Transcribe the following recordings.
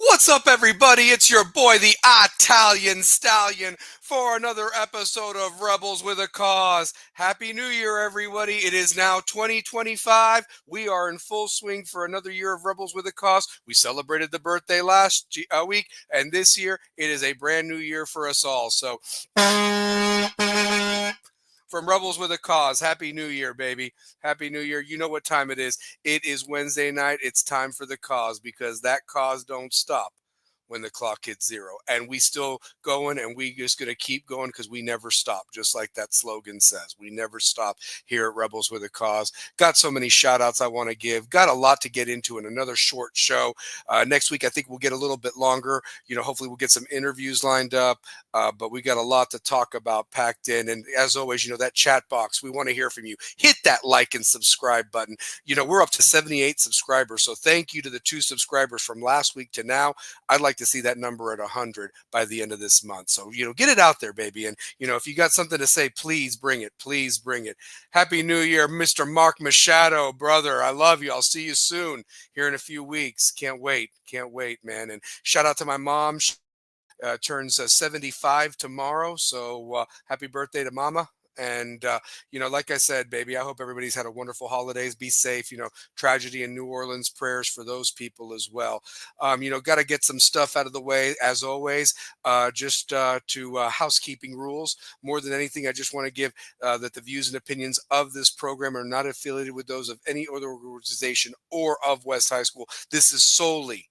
What's up, everybody? It's your boy, the Italian Stallion, for another episode of Rebels with a Cause. Happy New Year, everybody. It is now 2025. We are in full swing for another year of Rebels with a Cause. We celebrated the birthday last week, and this year it is a brand new year for us all. So, from Rebels with a Cause, Happy New Year, baby. Happy New Year. You know what time it is. It is Wednesday night. It's time for the cause, because that cause don't stop when the clock hits zero. And we still going, and we just going to keep going, because we never stop, just like that slogan says. We never stop here at Rebels with a Cause. Got so many shout outs I want to give. Got a lot to get into in another short show. Next week, I think we'll get a little bit longer. Hopefully we'll get some interviews lined up. But we got a lot to talk about packed in. And as always, that chat box, we want to hear from you. Hit that like and subscribe button. We're up to 78 subscribers. So thank you to the 2 subscribers from last week to now. I'd like to see that number at 100 by the end of this month. So, get it out there, baby. And, if you got something to say, please bring it. Please bring it. Happy New Year, Mr. Mark Machado, brother. I love you. I'll see you soon here in a few weeks. Can't wait. Can't wait, man. And shout out to my mom. Turns 75 tomorrow. So happy birthday to mama. And, like I said, baby, I hope everybody's had a wonderful holidays. Be safe. Tragedy in New Orleans, prayers for those people as well. Got to get some stuff out of the way, as always. Just to housekeeping rules. More than anything, I just want to give that the views and opinions of this program are not affiliated with those of any other organization or of West High School. This is solely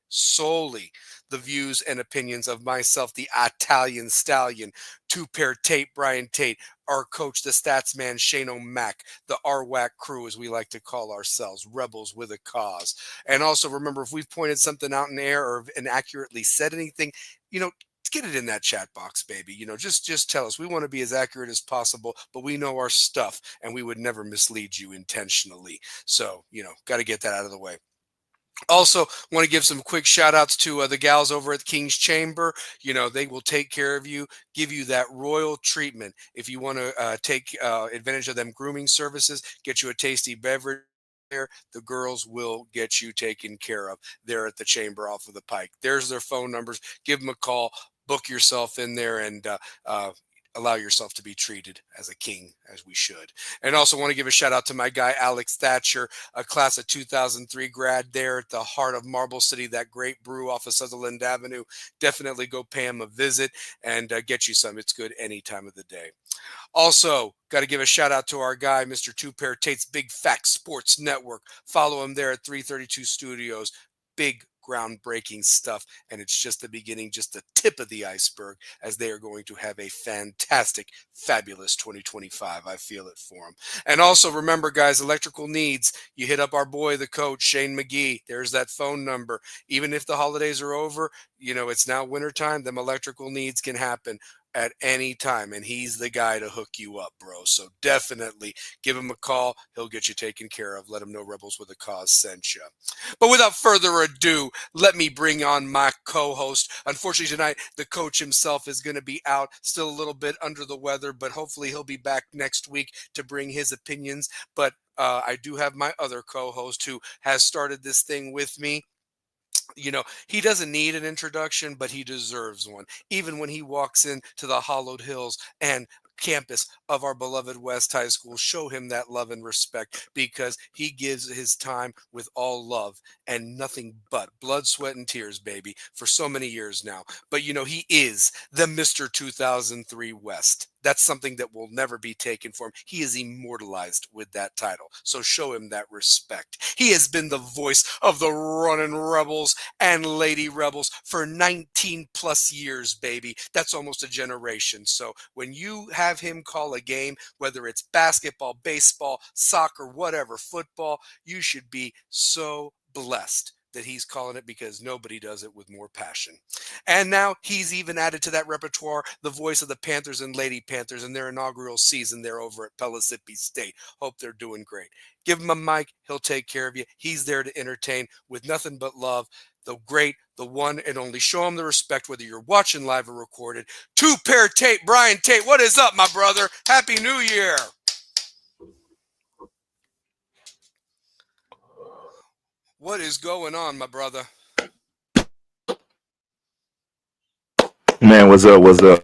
the views and opinions of myself, the Italian Stallion, 2-pair Tate, Brian Tate, our coach, the stats man, Shane O'Mac, the RWAC Crew, as we like to call ourselves, Rebels with a Cause. And also remember, if we've pointed something out in air or inaccurately said anything, get it in that chat box, baby. Just tell us. We want to be as accurate as possible, but we know our stuff, and we would never mislead you intentionally. So, got to get that out of the way. Also, want to give some quick shout outs to the gals over at King's Chamber. They will take care of you, give you that royal treatment. If you want to take advantage of them grooming services, get you a tasty beverage there, the girls will get you taken care of there at the Chamber off of the Pike. There's their phone numbers. Give them a call, book yourself in there, and allow yourself to be treated as a king, as we should. And also want to give a shout out to my guy, Alex Thatcher, a class of 2003 grad there at the heart of Marble City, that great brew off of Sutherland Avenue. Definitely go pay him a visit and get you some. It's good any time of the day. Also, got to give a shout out to our guy, Mr. 2-pair Tate's Big Fact Sports Network. Follow him there at 332 Studios. Big groundbreaking stuff, and it's just the beginning, just the tip of the iceberg, as they are going to have a fantastic, fabulous 2025. I feel it for them. And also remember, guys, electrical needs, you hit up our boy, the coach, Shane McGee. There's that phone number. Even if the holidays are over, it's now wintertime, them electrical needs can happen at any time, and he's the guy to hook you up, bro. So definitely give him a call. He'll get you taken care of. Let him know Rebels with a Cause sent you. But without further ado, let me bring on my co-host. Unfortunately, tonight, the coach himself is going to be out, still a little bit under the weather, but hopefully he'll be back next week to bring his opinions. But I do have my other co-host who has started this thing with me. He doesn't need an introduction, but he deserves one. Even when he walks into the hollowed hills and campus of our beloved West High School, show him that love and respect, because he gives his time with all love and nothing but blood, sweat, and tears, baby, for so many years now. But he is the Mr. 2003 West. That's something that will never be taken from him. He is immortalized with that title. So show him that respect. He has been the voice of the running Rebels and Lady Rebels for 19 plus years, baby. That's almost a generation. So when you have him call a game, whether it's basketball, baseball, soccer, whatever, football, you should be so blessed that he's calling it, because nobody does it with more passion. And now he's even added to that repertoire the voice of the Panthers and Lady Panthers in their inaugural season there over at Pellissippi State. Hope they're doing great. Give him a mic. He'll take care of you. He's there to entertain with nothing but love. The great, the one and only. Show him the respect, whether you're watching live or recorded. 2-pair Tate, Brian Tate. What is up, my brother? Happy New Year. What is going on, my brother? Man, what's up? What's up,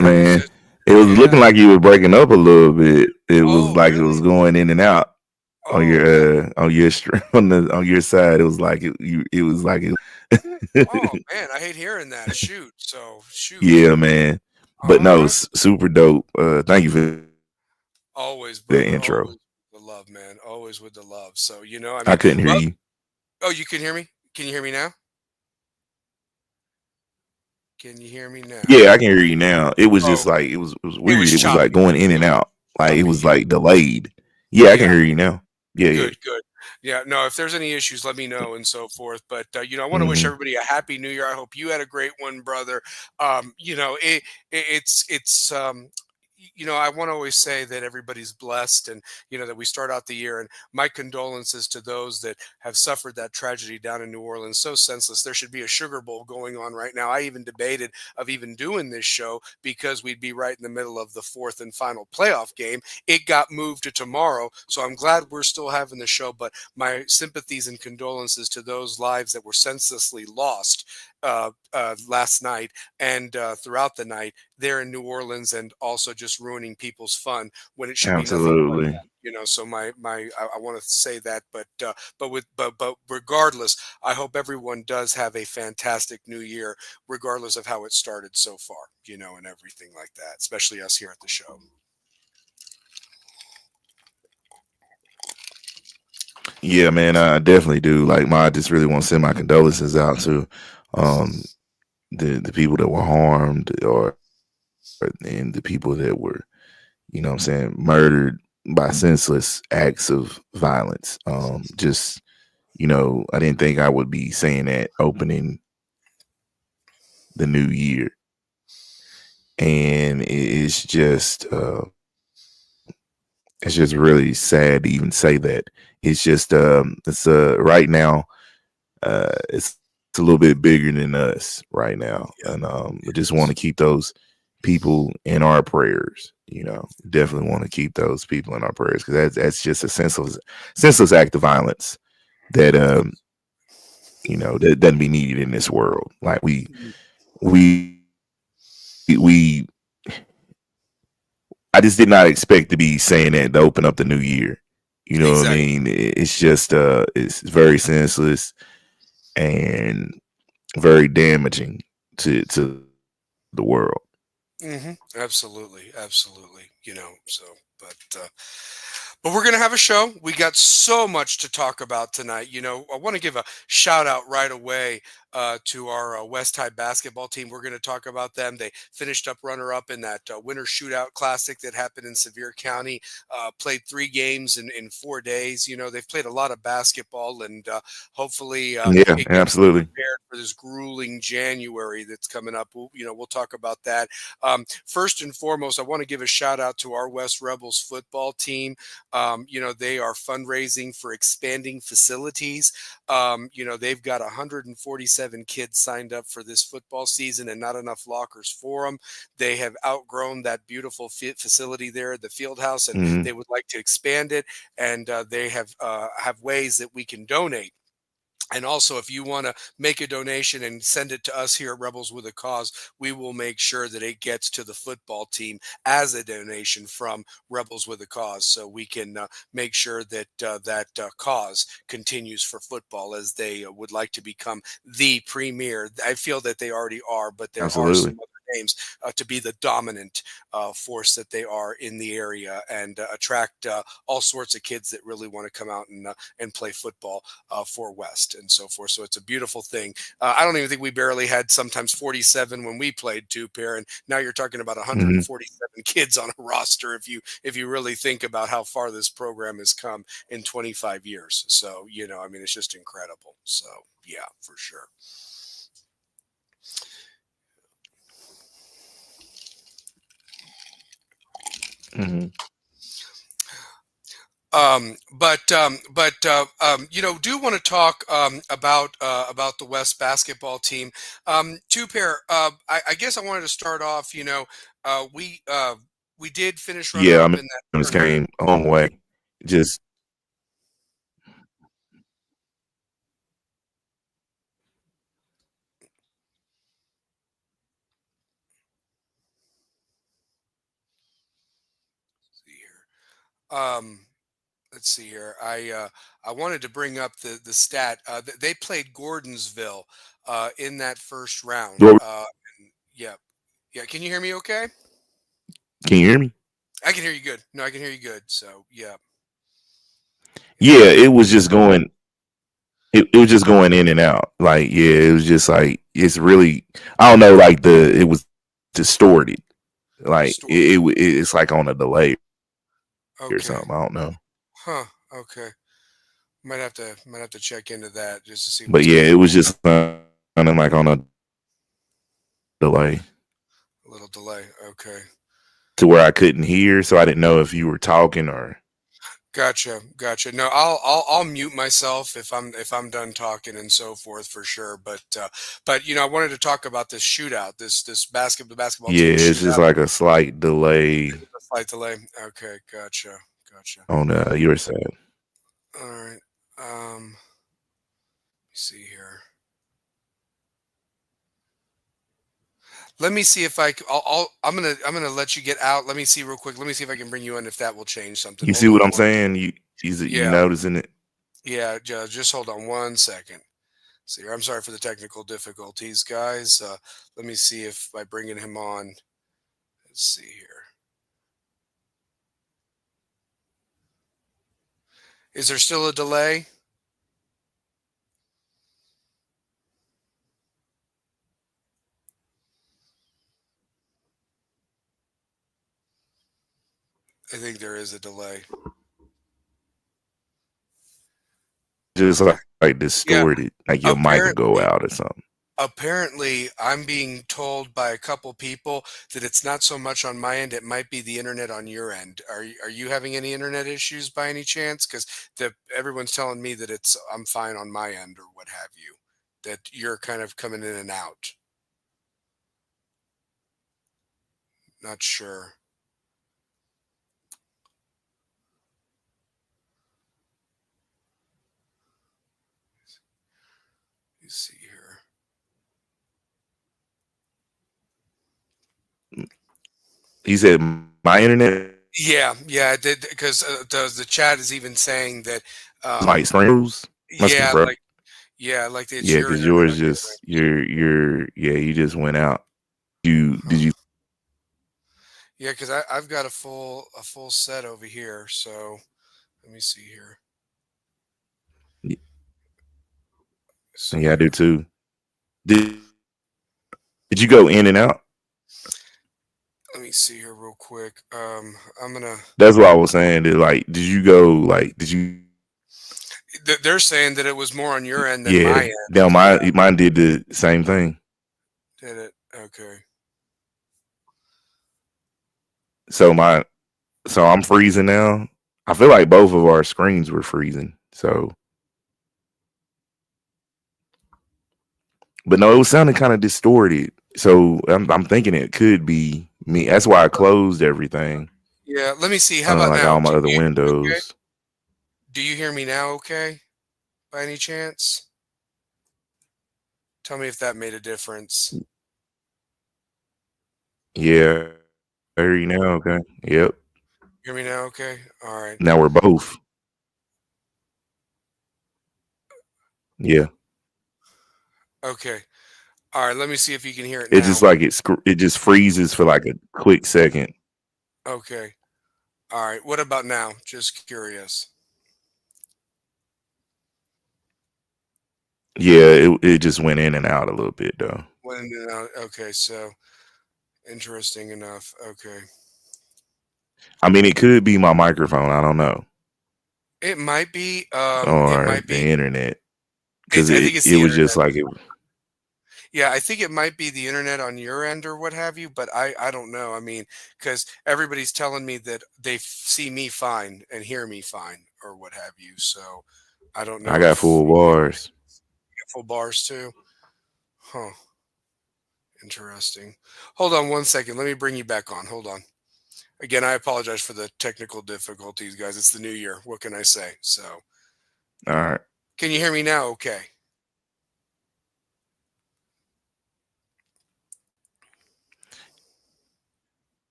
man? It was Yeah, looking like you was breaking up a yeah. little bit. It was like it was going in and Oh, out really? on Oh, your man. on your side. It was like it was like it. Oh, man. I hate hearing that. Shoot. So, shoot. Yeah, man. But All no, right. it's super dope. Thank you for that intro. Always, brother. Always with the love, man. Always with the love. So, I I couldn't mean, hear you. well, oh, you can hear me? Can you hear me now? Can you hear me now? Yeah, I can hear you now. It was Oh, just like it was it was weird. It was like choppy. going in and out. Like it Choppy. was like delayed. Yeah, I can Yeah. hear you now. Yeah, yeah. Good, good. Yeah, no, if there's any issues, let me know and so forth. But I want to wish Hmm. everybody a happy New Year. I hope you had a great one, brother. I want to always say that everybody's blessed, and that we start out the year. And my condolences to those that have suffered that tragedy down in New Orleans. So senseless. There should be a Sugar Bowl going on right now. I even debated of even doing this show because we'd be right in the middle of the fourth and final playoff game. It got moved to tomorrow, so I'm glad we're still having the show. But my sympathies and condolences to those lives that were senselessly lost last night and throughout the night there in New Orleans, and also just ruining people's fun when it should be nothing like Absolutely. that. So I want to say that, but regardless, I hope everyone does have a fantastic new year, regardless of how it started so far, and everything like that, especially us here at the show. Yeah, man, I definitely do. Like, I just really want to send my condolences out to um the people that were harmed, or and the people that were, what I'm saying, murdered by senseless acts of violence. Just I didn't think I would be saying that opening the new year, and it's just really sad to even say that. It's right now, it's a little bit bigger than us right now, and Yeah, we it just want to is. keep those people in our prayers. Definitely want to keep those people in our prayers, because that's just a senseless act of violence that that doesn't be needed in this world. Like we I just did not expect to be saying that to open up the new year. You know what I Exactly. mean? It's just it's very senseless and very damaging to the world. Absolutely, absolutely. But but we're gonna have a show. We got so much to talk about tonight. I want to give a shout out right away to our West High basketball team. We're gonna talk about them. They finished up runner up in that winter shootout classic that happened in Sevier County. Played 3 games in 4 days. They've played a lot of basketball, and hopefully Yeah, it gets them absolutely. prepared for this grueling January that's coming up. We'll talk about that. First and foremost, I want to give a shout out to our West Rebels football team. They are fundraising for expanding facilities. They've got 147 kids signed up for this football season and not enough lockers for them. They have outgrown that beautiful facility there at the field house, and Hmm. they would like to expand it. And they have ways that we can donate. And also, if you want to make a donation and send it to us here at Rebels with a Cause, we will make sure that it gets to the football team as a donation from Rebels with a Cause, so we can make sure that that cause continues for football, as they would like to become the premier. I feel that they already are, but there are some Absolutely. other names to be the dominant force that they are in the area, and attract all sorts of kids that really want to come out and play football for West and so forth. So it's a beautiful thing. I don't even think we barely had sometimes 47 when we played two pair, and now you're talking about Hmm. 147 kids on a roster if you really think about how far this program has come in 25 years. So I mean, it's just incredible. So yeah, for sure. Hmm. Do want to talk about the West basketball team. Two pair. I guess I wanted to start off. We did finish runner Yeah, I up mean, in that this tournament. came a long way. Just Um, let's see here. I wanted to bring up the stat. They played Gordonsville in that first round. Well, Yeah, yeah. Can you hear me? Okay. can you hear me? I can hear you good. No, I can hear you good. So yeah, yeah. Yeah, it was just going. It was just going in and out. Like, yeah, it was just like it's really. I don't know. Like it was distorted. Like Store. it's like on a delay or Okay. something. I don't know. Huh. Okay. Might have to check into that just to see But what's yeah, going it on. was just sounding like on a delay A little delay. Okay. to where I couldn't hear, so I didn't know if you were talking or. Gotcha, gotcha. No, I'll mute myself if I'm done talking and so forth for sure. But I wanted to talk about this shootout, this basketball Yeah, team it's just shootout. like a slight delay A slight delay. Okay, gotcha, gotcha. on your side. All right. Let me see here. Let me see if I'm gonna let you get out. Let me see real quick. Let me see if I can bring you in if that will change something. You Hold see on what I'm one. saying? You Yeah, noticing it? yeah. Just hold on 1 second. See here. I'm sorry for the technical difficulties, guys. Let me see if by bringing him on. Let's see here. Is there still a delay? I think there is a delay. Just like Yeah. distorted, like your mic could go Apparently, out or something. apparently, I'm being told by a couple people that it's not so much on my end. It might be the internet on your end. Are you having any internet issues by any chance? Because the everyone's telling me that I'm fine on my end or what have you. That you're kind of coming in and out. Not sure. You see here. He said my internet Yeah, yeah, because the chat is even saying that, might um, screams. Must be yeah, bro. like it's Yeah, your because internet yours on your just end. you just went out. You did Huh. you Yeah, because I've got a full set over here. So let me see here. See yeah, I do here. too. Did you go in and out? Let me see here real quick. I'm gonna. That's what I was saying. Like, did you go like did you They're saying that it was more on your end than my yeah. end. Now Yeah, mine did the same thing. did it? Okay. So I'm freezing now. I feel like both of our screens were freezing. So but no, it was sounding kind of distorted. So I'm thinking it could be me. That's why I closed everything. Yeah. Let me see. How about Like now? all my Can other you hear me okay? windows. Do you hear me now? Okay, by any chance? Tell me if that made a difference. Yeah. I hear you now. Okay. Yep. Hear me now? Okay. All right. Now we're both. Yeah. Okay. All right. Let me see if you can hear it It's just now. like it just freezes for like a quick second. Okay. All right. What about now? Just curious. Yeah, it just went in and out a little bit though. When in and out. Okay. So interesting enough. Okay. I mean, it could be my microphone. I don't know, It might be. It or might the be. internet, because It's. I think it's it the was internet. just like it. Yeah, I think it might be the internet on your end or what have you, but I don't know. I mean, because everybody's telling me that they see me fine and hear me fine or what have you. So I don't I know got if full bars. full bars too. Huh. Interesting. Hold on 1 second. Let me bring you back on. Hold on. Again, I apologize for the technical difficulties, guys. It's the new year. What can I say? So, All right. can you hear me now? Okay.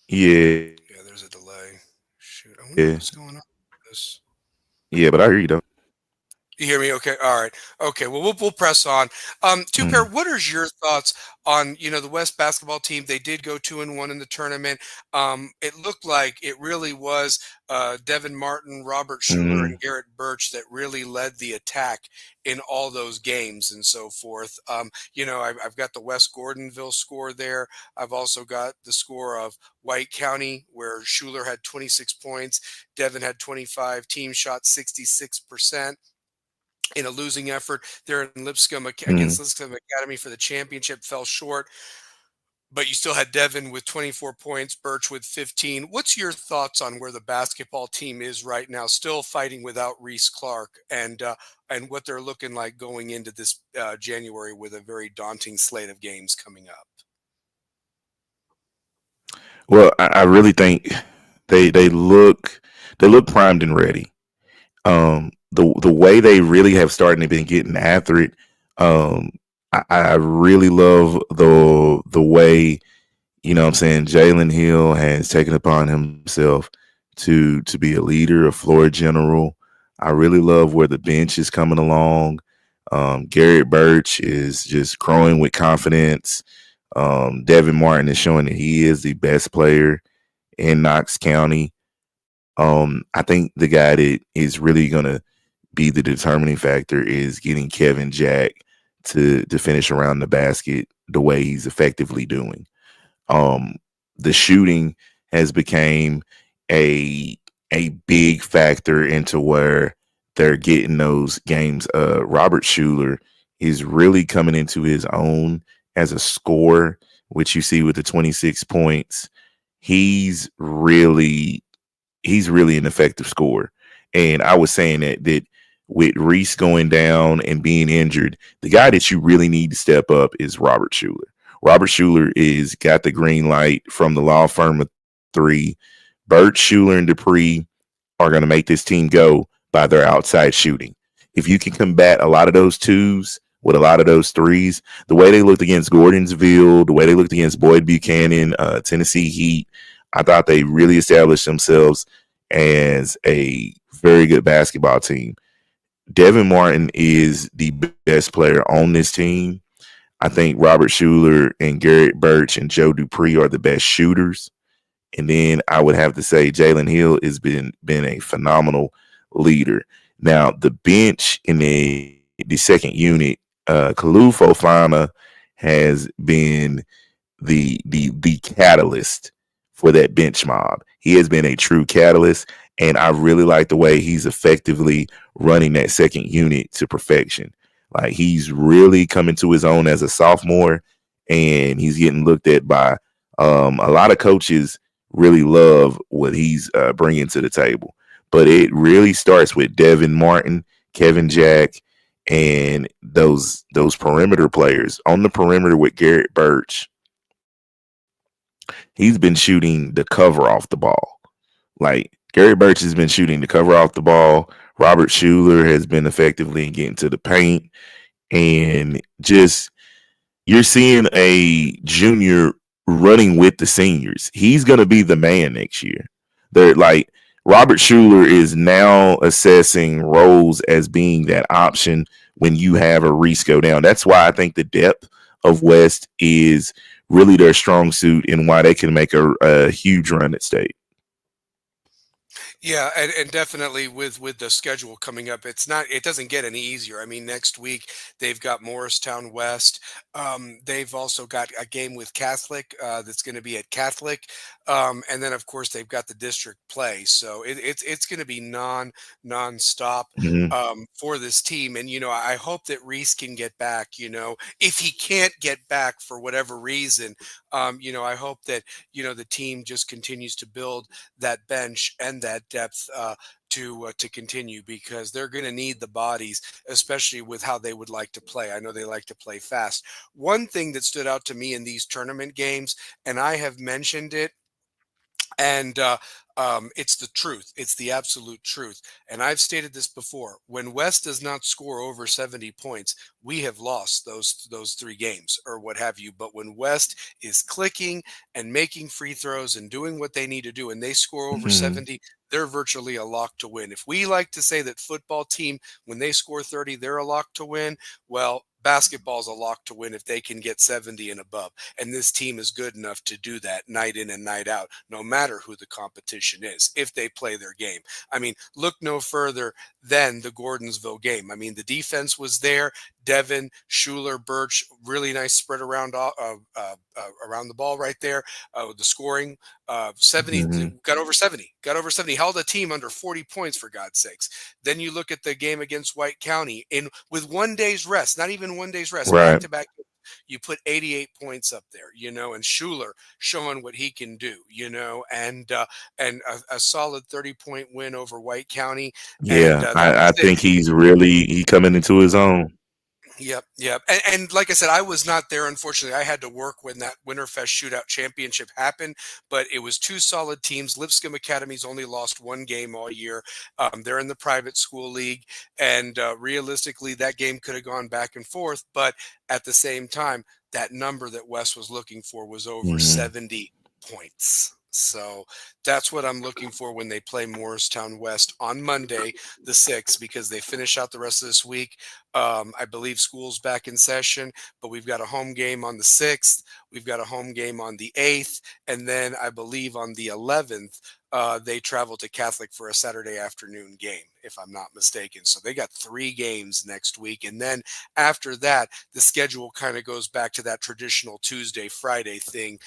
Yeah. Yeah, there's a delay. Shoot. I wonder Yeah, what's going on with this. yeah, but I hear you though. You hear me? Okay. All right. Okay. Well, we'll press on. Two pair. Mm, What are your thoughts on the West basketball team? They did go 2-1 in the tournament. It looked like it really was Devin Martin, Robert Schuler, and mm, Garrett Birch that really led the attack in all those games and so forth. I've got the West Gordonville score there. I've also got the score of White County where Schuler had 26 points, Devin had 25. Team shot 66% in a losing effort there in Lipscomb against mm. Lipscomb Academy for the championship, fell short, but you still had Devin with 24 points, Birch with 15. What's your thoughts on where the basketball team is right now, still fighting without Reese Clark, and what they're looking like going into this January with a very daunting slate of games coming up? Well, I really think they look primed and ready. The way they really have started to been getting after it. Um, I really love the way, you know what I'm saying, Jalen Hill has taken upon himself to be a leader, a floor general. I really love where the bench is coming along. Garrett Birch is just growing with confidence. Devin Martin is showing that he is the best player in Knox County. I think the guy that is really gonna be the determining factor is getting Kevin Jack to finish around the basket the way he's effectively doing. Um, the shooting has became a a big factor into where they're getting those games. Robert Schuler is really coming into his own as a scorer, which you see with the 26 points. He's really he's really an effective scorer. And I was saying that with Reese going down and being injured, the guy that you really need to step up is Robert Schuler. Robert Schuler is got the green light from the law firm of three. Bert Schuler and Dupree are going to make this team go by their outside shooting. If you can combat a lot of those twos with a lot of those threes, the way they looked against Gordonsville, the way they looked against Boyd Buchanan, Tennessee Heat, I thought they really established themselves as a very good basketball team. Devin Martin is the best player on this team. I think Robert Schuler and Garrett Birch and Joe Dupree are the best shooters. And then I would have to say Jalen Hill has been a phenomenal leader. Now the bench in the second unit, Kalu Fofana has been the catalyst for that bench mob. He has been a true catalyst, and I really like the way he's effectively running that second unit to perfection. Like he's really coming to his own as a sophomore, and he's getting looked at by a lot of coaches. Really love what he's bringing to the table, but it really starts with Devin Martin, Kevin Jack, and those perimeter players on the perimeter with Garrett Birch. He's been shooting the cover off the ball. Like Gary Birch has been shooting the cover off the ball. Robert Schuler has been effectively getting to the paint. And just you're seeing a junior running with the seniors. He's going to be the man next year. They're like Robert Schuler is now assessing roles as being that option when you have a Reese go down. That's why I think the depth of West is really their strong suit and why they can make a huge run at state. Yeah, and definitely with the schedule coming up, it doesn't get any easier. I mean, next week they've got Morristown West. They've also got a game with Catholic that's going to be at Catholic, and then of course they've got the district play. So it's going to be nonstop Mm-hmm. for this team. And I hope that Reese can get back. If he can't get back for whatever reason, I hope that the team just continues to build that bench and that depth to continue because they're going to need the bodies, especially with how they would like to play. I know they like to play fast. One thing that stood out to me in these tournament games, and I have mentioned it, and It's the truth. It's the absolute truth. And I've stated this before. When West does not score over 70 points, we have lost those 3 games or what have you. But when West is clicking and making free throws and doing what they need to do, and they score over Mhm. 70, they're virtually a lock to win. If we like to say that football team, when they score 30, they're a lock to win, well, basketball's a lock to win if they can get 70 and above. And this team is good enough to do that night in and night out, no matter who the competition is, if they play their game. I mean, look no further than the Gordonsville game. I mean, the defense was there. Devin, Schuler, Birch, really nice spread around the ball right there. The scoring, 70, Mhm. got over 70, held a team under 40 points for God's sakes. Then you look at the game against White County in with 1 day's rest, not even 1 day's rest, back Right. to back. You put 88 points up there, and Schuler showing what he can do, and a solid 30-point win over White County, and Yeah, that I was it. think he coming into his own. Yep, yep. And like I said, I was not there. Unfortunately, I had to work when that Winterfest Shootout Championship happened. But it was 2 solid teams. Lipscomb Academy's only lost 1 game all year. They're in the private school league, and realistically, that game could have gone back and forth. But at the same time, that number that Wes was looking for was over Mhm. 70 points. So that's what I'm looking for when they play Morristown West on Monday, the 6th, because they finish out the rest of this week. I believe school's back in session, but we've got a home game on the 6th. We've got a home game on the 8th. And then I believe on the 11th, they travel to Catholic for a Saturday afternoon game, if I'm not mistaken. So they got 3 games next week. And then after that, the schedule kind of goes back to that traditional Tuesday, Friday thing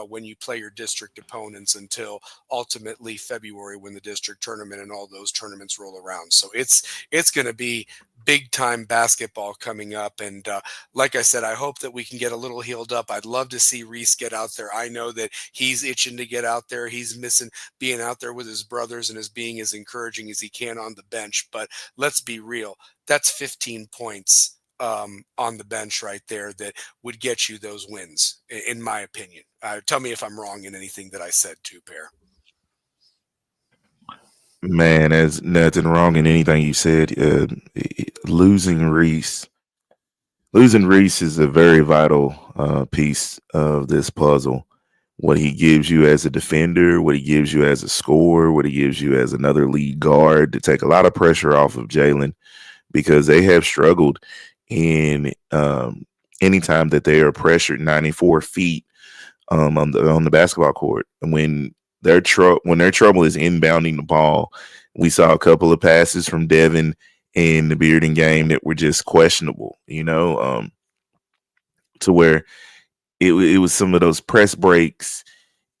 when you play your district opponents until ultimately February when the district tournament and all those tournaments roll around. So it's going to be big time basketball coming up. And like I said, I hope that we can get a little healed up. I'd love to see Reese get out there. I know that he's itching to get out there. He's missing being out there with his brothers and is being as encouraging as he can on the bench. But let's be real, that's 15 points on the bench right there that would get you those wins, in my opinion. Tell me if I'm wrong in anything that I said, too, Pair. Man, there's nothing wrong in anything you said. Losing Reese, losing Reese is a very vital piece of this puzzle. What he gives you as a defender, what he gives you as a scorer, what he gives you as another lead guard to take a lot of pressure off of Jalen because they have struggled in anytime that they are pressured 94 feet on the basketball court. And when their trouble is inbounding the ball, we saw a couple of passes from Devin in the Bearden game that were just questionable, to where it was some of those press breaks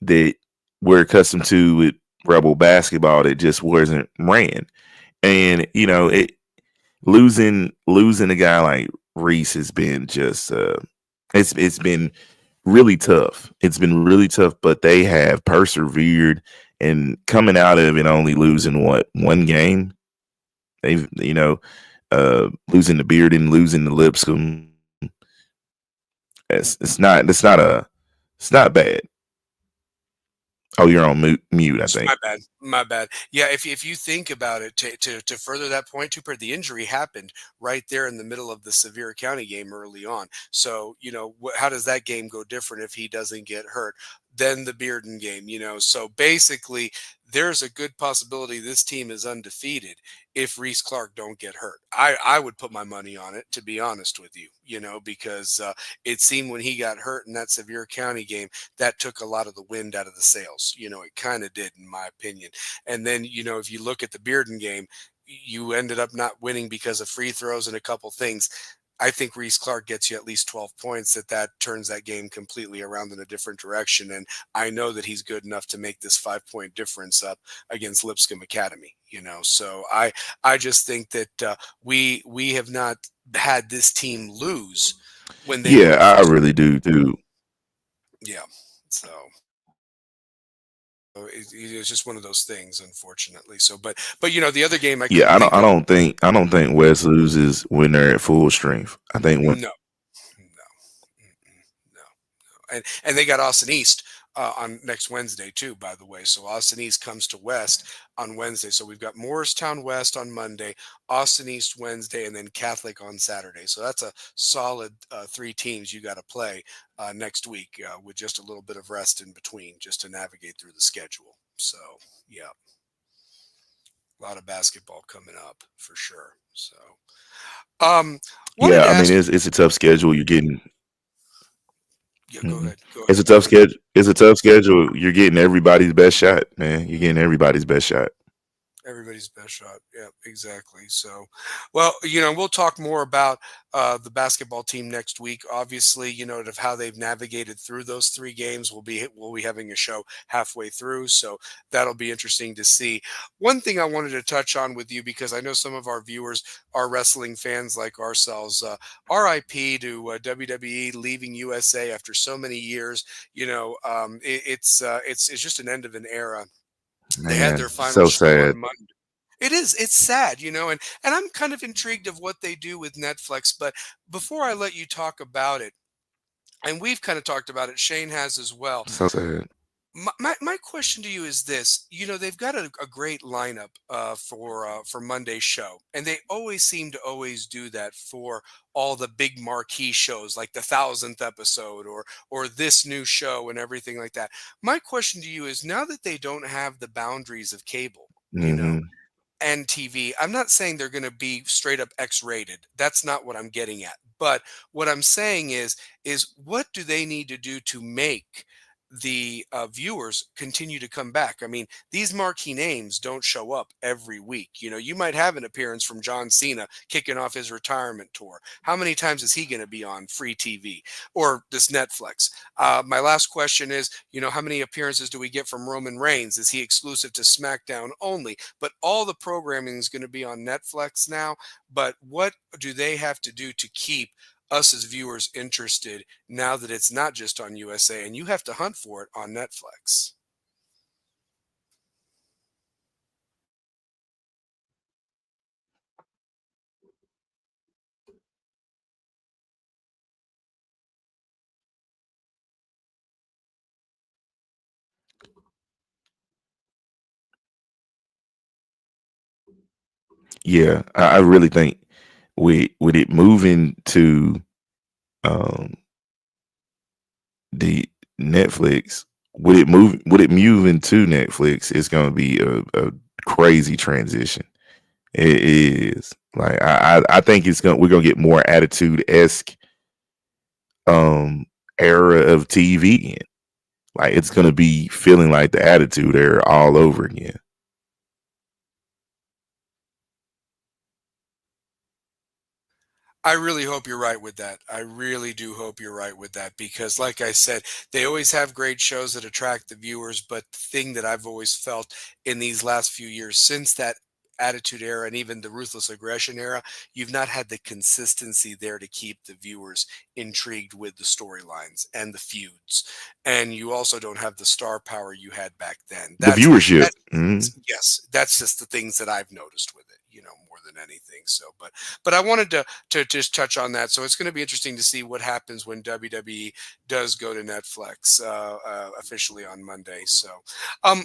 that we're accustomed to with Rebel basketball that just wasn't ran. And losing a guy like Reese has been just it's been really tough. It's been really tough, but they have persevered and coming out of it only losing what 1 game. They've losing the Bearden, losing the Lipscomb. It's not bad. Oh, you're on mute, I think. My bad. My bad. Yeah, if you think about it, to further that point, Tooper, the injury happened right there in the middle of the Sevier County game early on. So how does that game go different if he doesn't get hurt? Then the Bearden game, So basically, there's a good possibility this team is undefeated if Reese Clark don't get hurt. I would put my money on it, to be honest with you. Because it seemed when he got hurt in that Sevier County game, that took a lot of the wind out of the sails. It kind of did, in my opinion. And then, if you look at the Bearden game, you ended up not winning because of free throws and a couple things. I think Reese Clark gets you at least 12 points that turns that game completely around in a different direction. And I know that he's good enough to make this 5-point difference up against Lipscomb Academy, So I just think that we have not had this team lose when they were Yeah, in I first. really do too. Yeah. So it's just one of those things, unfortunately. So, but the other game I Yeah, couldn't think of. I don't think West loses when they're at full strength. I think when No, no, mm-mm, no. And they got Austin East. on next Wednesday too, by the way. So Austin East comes to West on Wednesday. So we've got Morristown West on Monday, Austin East Wednesday, and then Catholic on Saturday. So that's a solid three teams you got to play next week with just a little bit of rest in between, just to navigate through the schedule. So yeah, a lot of basketball coming up for sure. So um, wanted Yeah, to I mean ask. it's a tough schedule. You're getting Yeah, go mhm. ahead. Go It's ahead. a tough schedule. It's a tough schedule. You're getting everybody's best shot, man. You're getting everybody's best shot. Everybody's best shot. Yeah, exactly. So, well, we'll talk more about the basketball team next week. Obviously, of how they've navigated through those three games. We'll be having a show halfway through, so that'll be interesting to see. One thing I wanted to touch on with you, because I know some of our viewers are wrestling fans like ourselves. RIP to WWE leaving USA after so many years. It's just an end of an era. They had Man, their final so show sad. on Monday. It's sad, and I'm kind of intrigued of what they do with Netflix. But before I let you talk about it, and we've kind of talked about it, Shane has as well. So sad. My question to you is this: they've got a great lineup for Monday's show, and they always seem to always do that for all the big marquee shows, like the 1,000th episode or this new show and everything like that. My question to you is: now that they don't have the boundaries of cable, Hmm. and TV. I'm not saying they're going to be straight up X-rated. That's not what I'm getting at. But what I'm saying is what do they need to do to make the viewers continue to come back? I mean, these marquee names don't show up every week. You might have an appearance from John Cena kicking off his retirement tour. How many times is he going to be on free TV or this Netflix? My last question is, how many appearances do we get from Roman Reigns? Is he exclusive to SmackDown only? But all the programming is going to be on Netflix now. But what do they have to do to keep us as viewers interested now that it's not just on USA and you have to hunt for it on Netflix? Yeah, I really think with it moving to um the Netflix, would it moving to Netflix, it's gonna be a crazy transition. It is. Like I think we're gonna get more attitude esque um era of TV again. Like it's gonna be feeling like the attitude era all over again. I really hope you're right with that. I really do hope you're right with that because, like I said, they always have great shows that attract the viewers. But the thing that I've always felt in these last few years, since that Attitude Era and even the Ruthless Aggression Era, you've not had the consistency there to keep the viewers intrigued with the storylines and the feuds. And you also don't have the star power you had back then. The viewership. That's Mhm. yes, that's just the things that I've noticed with it, more than anything. So, but I wanted to just touch on that. So it's going to be interesting to see what happens when WWE does go to Netflix officially on Monday. So,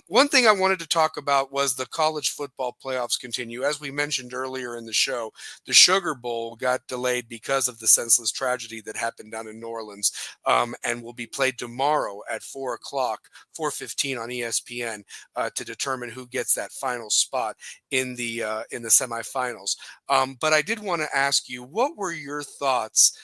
one thing I wanted to talk about was the college football playoffs continue. As we mentioned earlier in the show, the Sugar Bowl got delayed because of the senseless tragedy that happened down in New Orleans, and will be played tomorrow at 4 o'clock, 4:15 on ESPN, to determine who gets that final spot in the semifinals. But I did want to ask you, what were your thoughts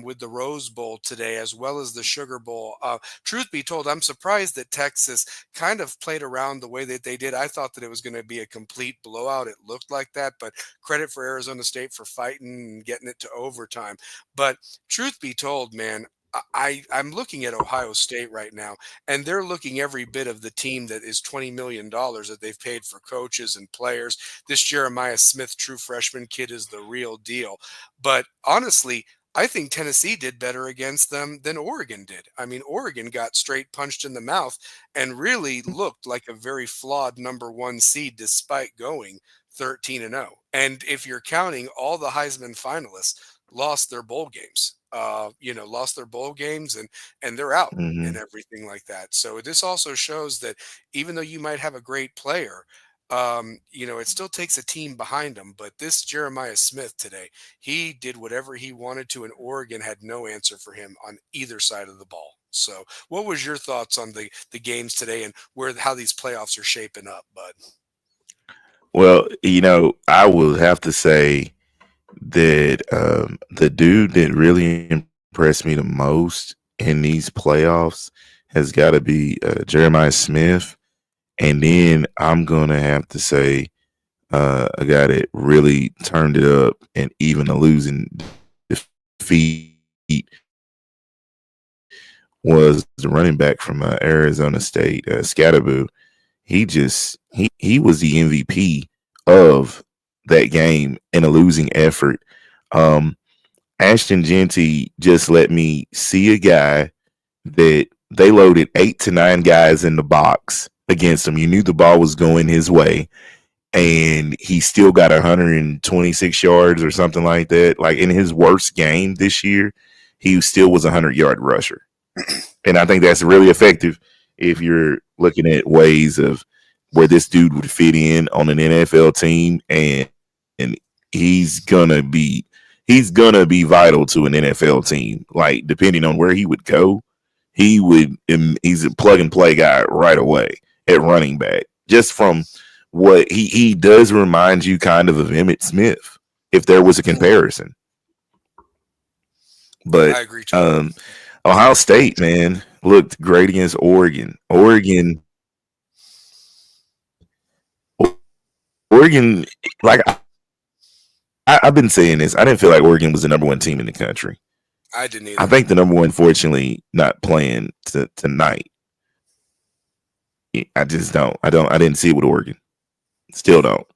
with the Rose Bowl today, as well as the Sugar Bowl? Truth be told, I'm surprised that Texas kind of played around the way that they did. I thought that it was going to be a complete blowout. It looked like that, but credit for Arizona State for fighting and getting it to overtime. But truth be told, man, I'm looking at Ohio State right now, and they're looking every bit of the team that is $20 million that they've paid for coaches and players. This Jeremiah Smith, true freshman kid, is the real deal. But honestly, I think Tennessee did better against them than Oregon did. I mean, Oregon got straight punched in the mouth and really looked like a very flawed number one seed despite going 13-0. And if you're counting, all the Heisman finalists lost their bowl games. lost their bowl games, and they're out and Hmm. everything like that. So this also shows that even though you might have a great player, it still takes a team behind him. But this Jeremiah Smith today, he did whatever he wanted to, and Oregon had no answer for him on either side of the ball. So, what was your thoughts on the games today and where how these playoffs are shaping up, bud? Well, I will have to say that the dude that really impressed me the most in these playoffs has got to be Jeremiah Smith. And then I'm going to have to say a guy that really turned it up and even a losing defeat was the running back from Arizona State, Scatterboo. He was the MVP of that game in a losing effort. Um, Ashton Genty just let me see a guy that they loaded 8 to 9 guys in the box against him. You knew the ball was going his way, and he still got 126 yards or something like that. Like in his worst game this year, he still was a 100-yard rusher. And I think that's really effective if you're looking at ways of where this dude would fit in on an NFL team, and he's gonna be he's gonna be vital to an NFL team. Like depending on where he would go, he's a plug and play guy right away at running back. Just from what he does remind you kind of Emmett Smith, if there was a comparison. But I agree totally. Ohio State, man, looked great against Oregon. Oregon, like I've been saying this, I didn't feel like Oregon was the number one team in the country. I didn't I either. think the number one, fortunately, not playing tonight. I just don't. I didn't see it with Oregon. Still don't.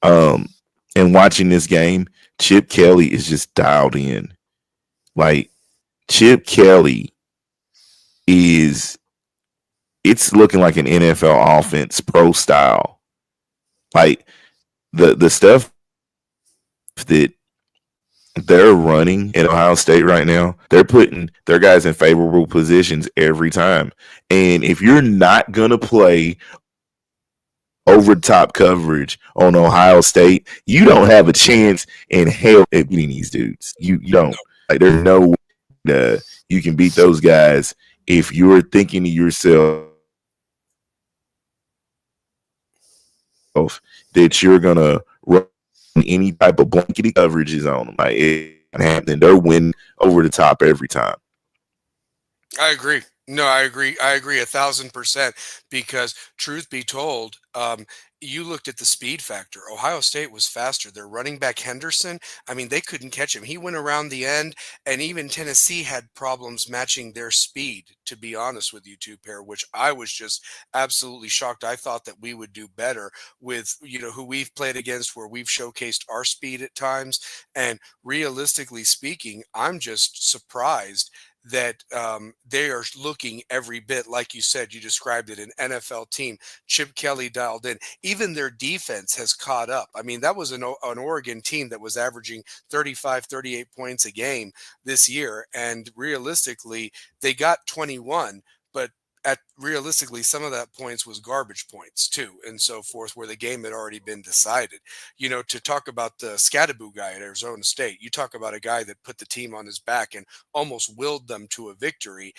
Um, and watching this game, Chip Kelly is just dialed in. Like Chip Kelly is, it's looking like an NFL offense, pro style. Like the stuff that they're running at Ohio State right now, they're putting their guys in favorable positions every time. And if you're not gonna play over top coverage on Ohio State, you don't have a chance in hell at beating these dudes. You don't. Like there's no way you can beat those guys if you're thinking to yourself that you're gonna run any type of blankety coverages on them. Like it happening, they're winning over the top every time. I agree. No, I agree. I agree 1,000% because truth be told, you looked at the speed factor. Ohio State was faster. Their running back Henderson, I mean, they couldn't catch him. He went around the end, and even Tennessee had problems matching their speed, to be honest with you two pair, which I was just absolutely shocked. I thought that we would do better with, who we've played against, where we've showcased our speed at times. And realistically speaking, I'm just surprised that they are looking every bit like you said. You described it, an NFL team. Chip Kelly dialed in. Even their defense has caught up. I mean, that was an Oregon team that was averaging 35, 38 points a game this year, and realistically, they got 21, but at realistically some of that points was garbage points too, and so forth, where the game had already been decided. To talk about the Scatterboo guy at Arizona State, you talk about a guy that put the team on his back and almost willed them to a victory.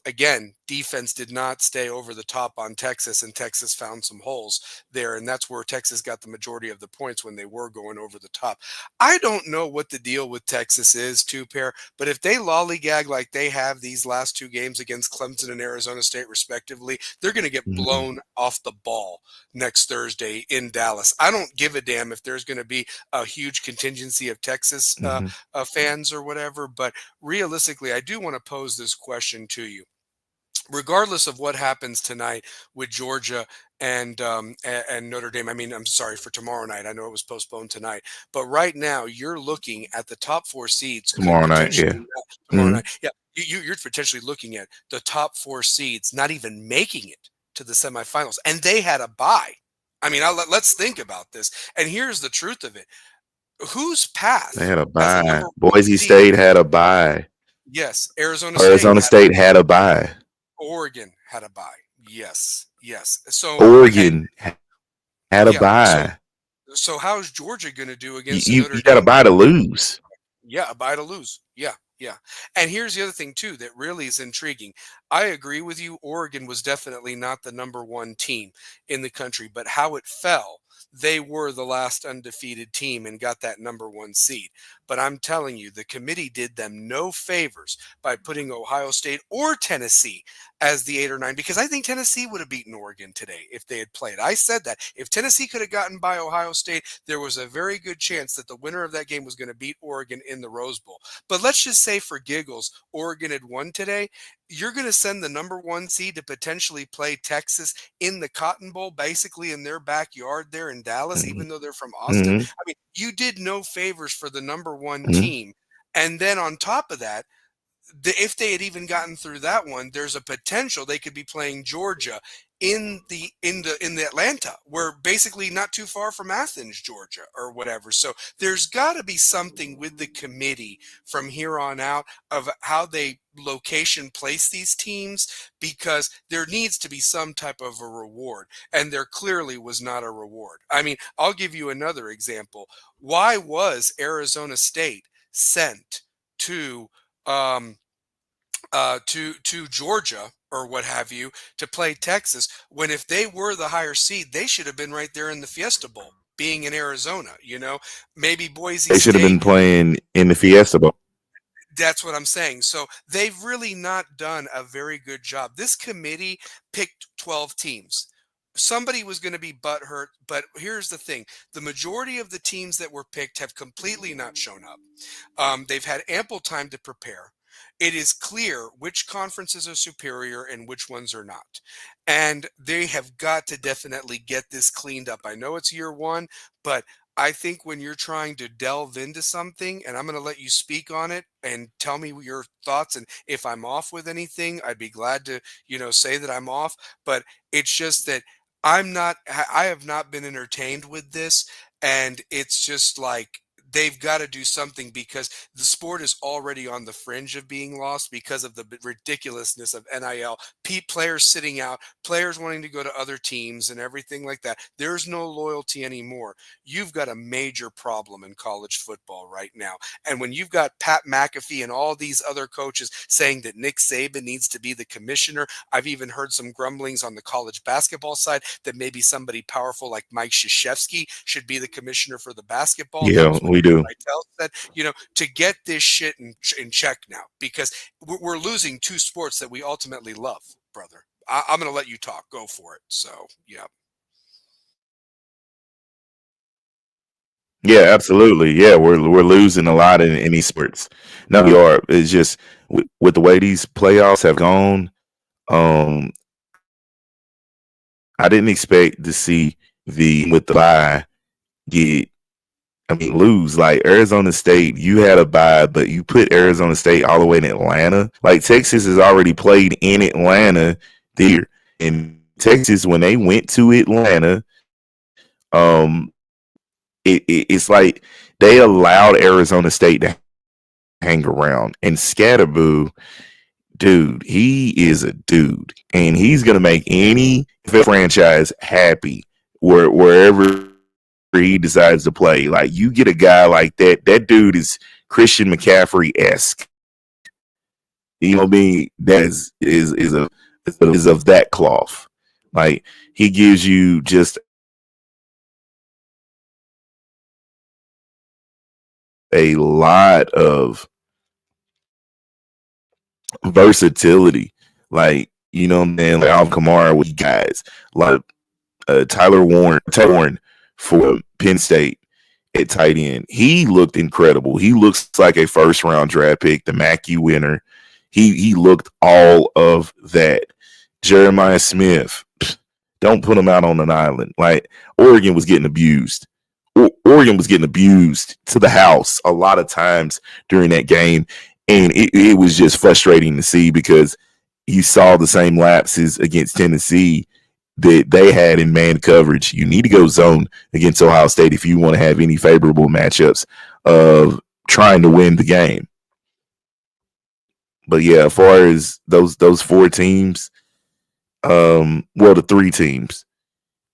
Again, defense did not stay over the top on Texas, and Texas found some holes there, and that's where Texas got the majority of the points when they were going over the top. I don't know what the deal with Texas is, two pair, but if they lollygag like they have these last two games against Clemson and Arizona State, respectively, they're going to get Mm-hmm. blown off the ball next Thursday in Dallas. I don't give a damn if there's going to be a huge contingency of Texas Mm-hmm. fans or whatever, but realistically, I do want to pose this question to you. Regardless of what happens tonight with Georgia and Notre Dame, I mean, I'm sorry for tomorrow night. I know it was postponed tonight, but right now you're looking at the top four seeds could Tomorrow night, potentially yeah. tomorrow Mm-hmm. night. Yeah, you're potentially looking at the top four seeds not even making it to the semifinals, and they had a bye. I mean, let's think about this. And here's the truth of it: whose They path had a as a number bye. one Boise seed? State had a bye. Yes, Arizona State Arizona had State had a bye. Oregon had a bye. Yes, yes. So and Oregon had a yeah, bye. so how's Georgia going to do You, against a you, Notre you got a Dame bye to team? lose. Yeah, a buy to lose. Yeah, yeah. And here's the other thing too that really is intriguing. I agree with you. Oregon was definitely not the number one team in the country, but how it fell, they were the last undefeated team and got that number one seed. But I'm telling you, the committee did them no favors by putting Ohio State or Tennessee as the 8 or 9, because I think Tennessee would have beaten Oregon today if they had played. I said that if Tennessee could have gotten by Ohio State, there was a very good chance that the winner of that game was going to beat Oregon in the Rose Bowl. But let's just say for giggles, Oregon had won today. You're going to send the number one seed to potentially play Texas in the Cotton Bowl, basically in their backyard there in Dallas, even though they're from Austin. Mm-hmm. I mean, you did no favors for the number one Mm-hmm. team. And then on top of that, if they had even gotten through that one, there's a potential they could be playing Georgia in the Atlanta, where basically not too far from Athens, Georgia, or whatever. So there's got to be something with the committee from here on out of how they location place these teams, because there needs to be some type of a reward, and there clearly was not a reward. I mean, I'll give you another example. Why was Arizona State sent to um, to Georgia or what have you to play Texas, when if they were the higher seed, they should have been right there in the Fiesta Bowl, being in Arizona? Maybe Boise They should have State. been playing in the Fiesta Bowl. That's what I'm saying. So they've really not done a very good job. This committee picked 12 teams. Somebody was going to be butthurt, but here's the thing: the majority of the teams that were picked have completely not shown up. They've had ample time to prepare. It is clear which conferences are superior and which ones are not. And they have got to definitely get this cleaned up. I know it's year one, but I think when you're trying to delve into something, and I'm going to let you speak on it and tell me your thoughts, and if I'm off with anything, I'd be glad to, say that I'm off. But it's just that I have not been entertained with this, and it's just like they've got to do something, because the sport is already on the fringe of being lost because of the ridiculousness of NIL. Players sitting out, players wanting to go to other teams and everything like that. There's no loyalty anymore. You've got a major problem in college football right now. And when you've got Pat McAfee and all these other coaches saying that Nick Saban needs to be the commissioner, I've even heard some grumblings on the college basketball side that maybe somebody powerful like Mike Krzyzewski should be the commissioner for the basketball. That Yeah, was what we do. Vitale said. To get this shit in check now, because we're losing two sports that we ultimately love, brother. I'm going to let you talk. Go for it. So, yeah. Yeah, absolutely. Yeah, we're losing a lot in these sports. No, we are. It's just with the way these playoffs have gone. I didn't expect to see with the bye get. I mean, lose. Like Arizona State, you had a bye, but you put Arizona State all the way in Atlanta. Like Texas has already played in Atlanta there. In Texas, when they went to Atlanta, um, it's like they allowed Arizona State to hang around. And Scatterboo, dude, he is a dude, and he's gonna make any franchise happy wherever he decides to play. Like you get a guy like that, that dude is Christian McCaffrey esque. You know what I mean? That is of that cloth. Like he gives you just a lot of versatility. Like, you know what I'm saying? Like Alvin Kamara with guys. Like Tyler Warren for Penn State at tight end. He looked incredible. He looks like a first round draft pick, the Mackey winner. He looked all of that. Jeremiah Smith, don't put him out on an island. Like Oregon was getting abused. Oregon was getting abused to the house a lot of times during that game. And it was just frustrating to see because you saw the same lapses against Tennessee that they had in man coverage. You need to go zone against Ohio State if you want to have any favorable matchups of trying to win the game. But yeah, as far as those four teams, well, the three teams,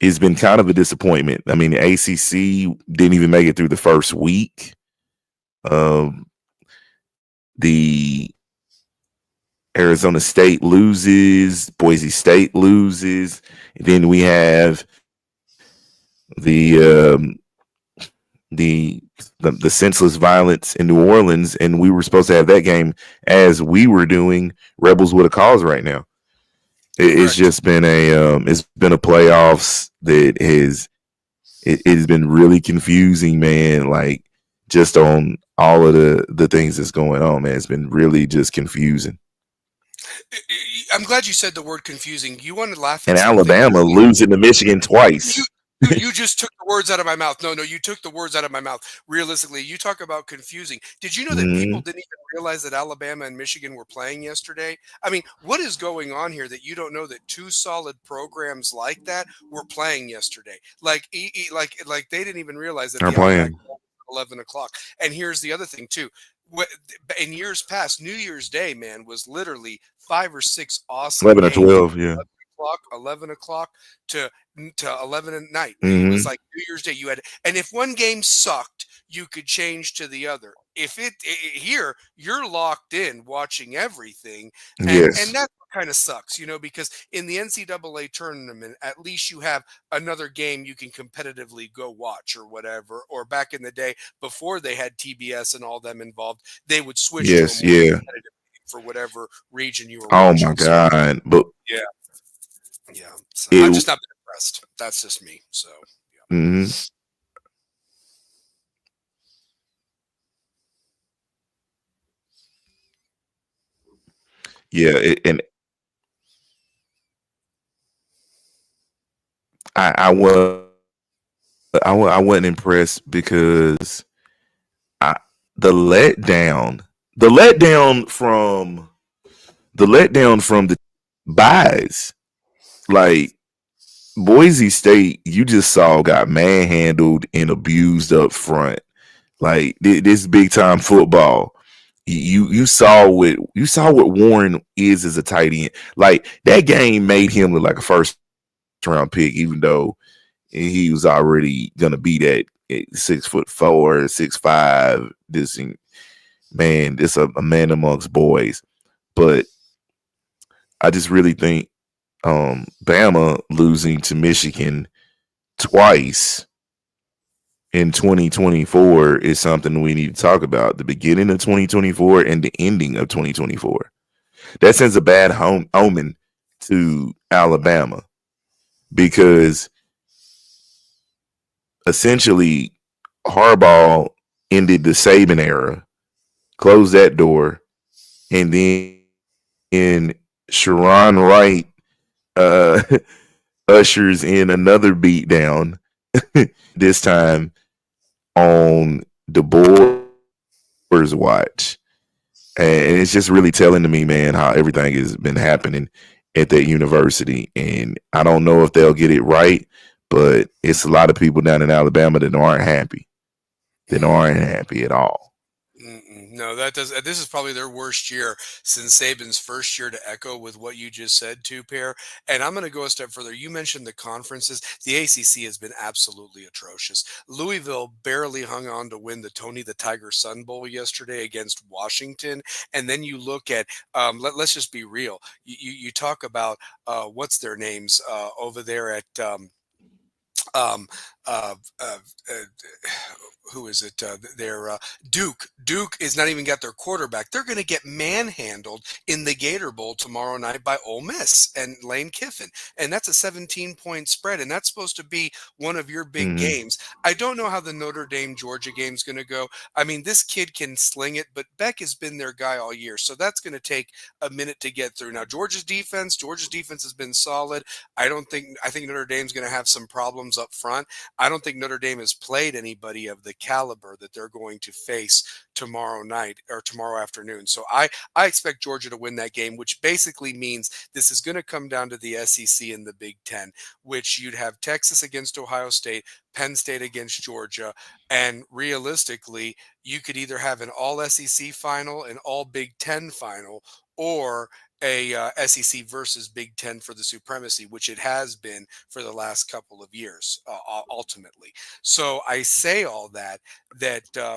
it's been kind of a disappointment. I mean, the ACC didn't even make it through the first week. The Arizona State loses, Boise State loses, and then we have the the the senseless violence in New Orleans, and we were supposed to have that game as we were doing Rebels with a Cause right now. It's just been a playoffs that it's been really confusing, man. Like just on all of the things that's going on, man. It's been really just confusing. I'm glad you said the word confusing. You want to laugh And at something? Alabama losing to Michigan You, twice. you just took the words out of my mouth. No, you took the words out of my mouth. Realistically, you talk about confusing. Did you know that people Mm-hmm. didn't even realize that Alabama and Michigan were playing yesterday? I mean, what is going on here that you don't know that two solid programs like that were playing yesterday? Like, like they didn't even realize that They're the automatic playing ball was 11 o'clock. And here's the other thing too. In years past, New Year's Day, man, was literally 5 or 6 awesome 11 or games. 12, yeah. 11 o'clock to 11 at night. It was Mm-hmm. like New Year's Day. You had, and if one game sucked, you could change to the other. If here, you're locked in watching everything, and Yes. that kind of sucks, because in the NCAA tournament, at least you have another game you can competitively go watch or whatever. Or back in the day, before they had TBS and all them involved, they would switch to a Yes, more yeah. competitive game for whatever region you were Oh my watching. So God. But yeah, yeah. So I've it just not been impressed. That's just me. So yeah. mm-hmm. Yeah, and I I wasn't impressed because I the letdown the letdown from the letdown from the buys, like Boise State, you just saw got manhandled and abused up front. Like this big time football. You saw what Warren is as a tight end. Like that game made him look like a first round pick, even though he was already gonna be that 6'4", 6'5". This a man amongst boys. But I just really think Bama losing to Michigan twice in 2024 is something we need to talk about. The beginning of 2024 and the ending of 2024. That sends a bad omen to Alabama because essentially Harbaugh ended the Saban era, closed that door, and then Sharon Wright uh, ushers in another beatdown. This time on the Boers watch. And it's just really telling to me, man, how everything has been happening at that university. And I don't know if they'll get it right, but it's a lot of people down in Alabama that aren't happy. That aren't happy at all. No, that does. This is probably their worst year since Saban's first year to echo with what you just said, too, Pear. And I'm going to go a step further. You mentioned the conferences. The ACC has been absolutely atrocious. Louisville barely hung on to win the Tony the Tiger Sun Bowl yesterday against Washington. And then you look at, let's just be real. You talk about what's their names over there at. Um, uh, uh, uh, who is it? Their Duke. Duke is not even got their quarterback. They're going to get manhandled in the Gator Bowl tomorrow night by Ole Miss and Lane Kiffin, and that's a 17-point spread, and that's supposed to be one of your big Mm-hmm. games. I don't know how the Notre Dame Georgia game is going to go. I mean, this kid can sling it, but Beck has been their guy all year, so that's going to take a minute to get through. Now, Georgia's defense has been solid. I think Notre Dame's going to have some problems up front. I don't think Notre Dame has played anybody of the caliber that they're going to face tomorrow night or tomorrow afternoon. So I expect Georgia to win that game, which basically means this is going to come down to the SEC and the Big Ten, which you'd have Texas against Ohio State, Penn State against Georgia, and realistically, you could either have an all SEC final, an all Big Ten final, or a SEC versus Big Ten for the supremacy, which it has been for the last couple of years, ultimately. So I say all that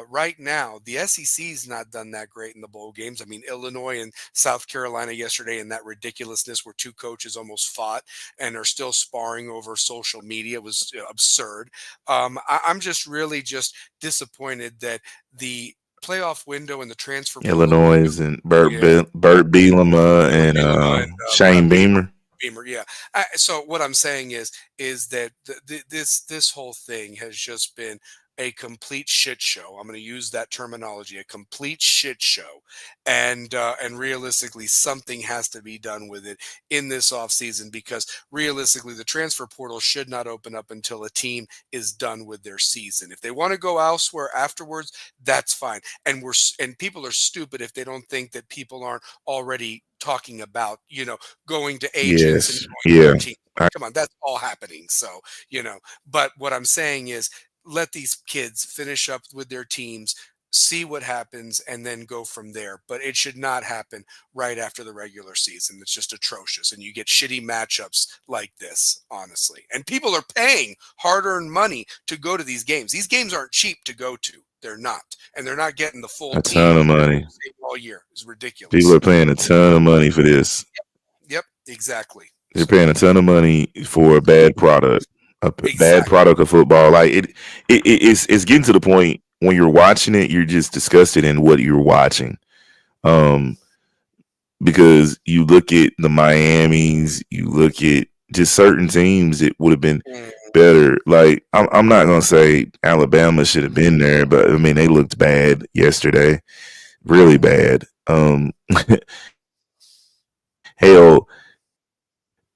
right now the SEC's not done that great in the bowl games. I mean, Illinois and South Carolina yesterday, and that ridiculousness where two coaches almost fought and are still sparring over social media was absurd. I'm just really just disappointed that the playoff window and the transfer portal window. Illinois and Yeah, Burt Bielema Burt and Bielema and Shane Brad Beamer. Beamer, yeah. So what I'm saying is that this whole thing has just been a complete shit show. I'm going to use that terminology, a complete shit show, and realistically, something has to be done with it in this offseason because realistically, the transfer portal should not open up until a team is done with their season. If they want to go elsewhere afterwards, that's fine. And people are stupid if they don't think that people aren't already talking about going to agents and Yes, going to yeah, their team. I, Come on, that's all happening. So, but what I'm saying is let these kids finish up with their teams, see what happens, and then go from there. But it should not happen right after the regular season. It's just atrocious. And you get shitty matchups like this, honestly. And people are paying hard earned money to go to these games. These games aren't cheap to go to. They're not. And they're not getting the full a team ton of money. all year. It's People ridiculous. are paying a ton of money for this. Yep, exactly. They're So paying a ton of money for a bad product, bad exactly. product of football. Like it's getting to the point when you're watching it, you're just disgusted in what you're watching. Um, because you look at the Miamis, you look at just certain teams, it would have been Mm, better. Like I'm not gonna say Alabama should have been there, but I mean they looked bad yesterday, really bad. Hell,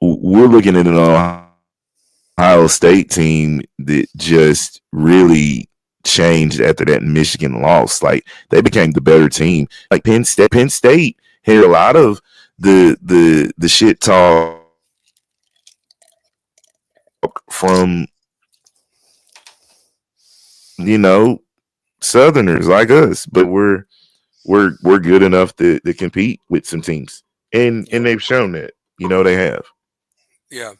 we're looking at an Ohio State team that just really changed after that Michigan loss. Like they became the better team. Like Penn State had a lot of the shit talk from you know Southerners like us, but we're good enough to compete with some teams, yeah. and they've shown that. They have. Yeah,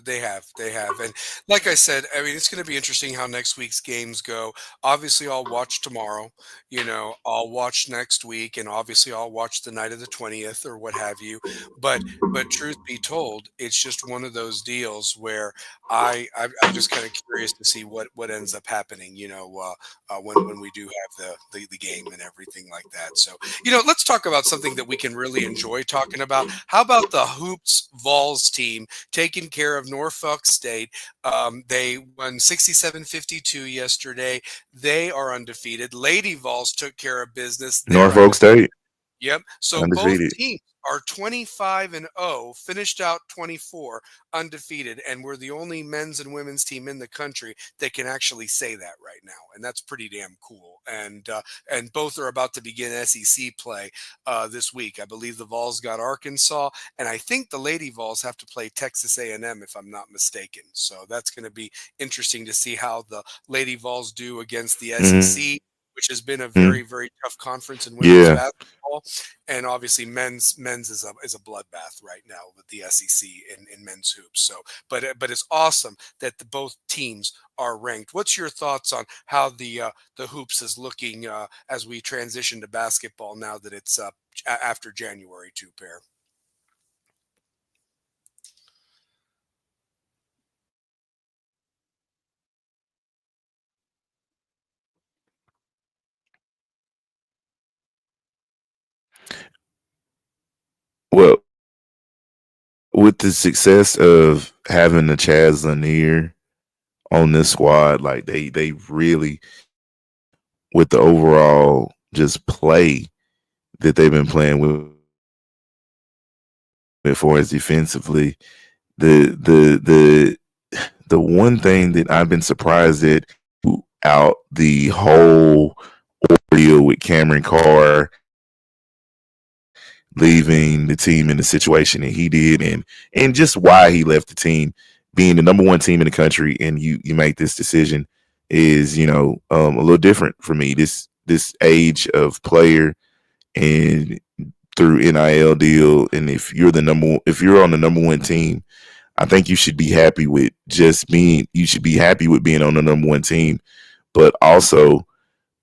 they have, and like I said, I mean, it's going to be interesting how next week's games go. Obviously, I'll watch tomorrow. I'll watch next week, and obviously, I'll watch the night of the 20th or what have you. But truth be told, it's just one of those deals where I'm just kind of curious to see what ends up happening. When we do have the game and everything like that. So let's talk about something that we can really enjoy talking about. How about the Hoops Vols team taking care of Norfolk State? They won 67-52 yesterday. They are undefeated. Lady Vols took care of business. They're Norfolk undefeated. State Yep. So both undefeated. teams are 25-0, finished out 24 undefeated, and we're the only men's and women's team in the country that can actually say that right now, and that's pretty damn cool. And both are about to begin SEC play this week. I believe the Vols got Arkansas, and I think the Lady Vols have to play Texas A&M if I'm not mistaken. So that's going to be interesting to see how the Lady Vols do against the Mm-hmm. SEC, which has been a very, very tough conference in women's Yeah, basketball, and obviously men's is a bloodbath right now with the SEC in men's hoops. So, but it's awesome that both teams are ranked. What's your thoughts on how the hoops is looking as we transition to basketball now that it's after January two pair? well, with the success of having the Chaz Lanier on this squad, like they really, with the overall just play that they've been playing with for us defensively, the the one thing that I've been surprised at out the whole ordeal with Cameron Carr leaving the team in the situation that he did, and just why he left the team, being the number one team in the country, and you make this decision is a little different for me. This age of player and through NIL deal, and if you're on the number one team, I think you should be happy with just being. You should be happy with being on the number one team, but also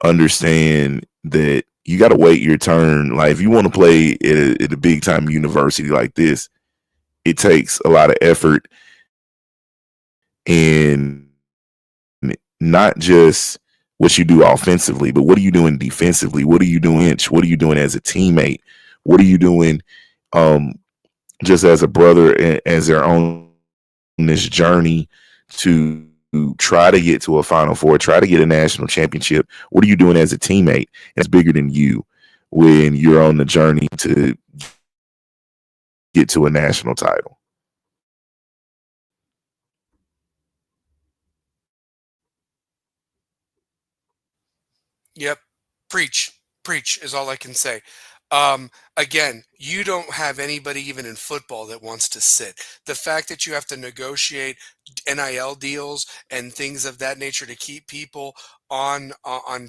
understand that you got to wait your turn. Like if you want to play at a big time university like this, it takes a lot of effort and not just what you do offensively, but what are you doing defensively? What are you doing? What are you doing as a teammate? What are you doing um, just as a brother as they're on this journey to try to get to a Final Four, try to get a national championship? What are you doing as a teammate? And that's bigger than you when you're on the journey to get to a national title. Yep. Preach. Preach is all I can say. Again, you don't have anybody even in football that wants to sit. The fact that you have to negotiate NIL deals and things of that nature to keep people on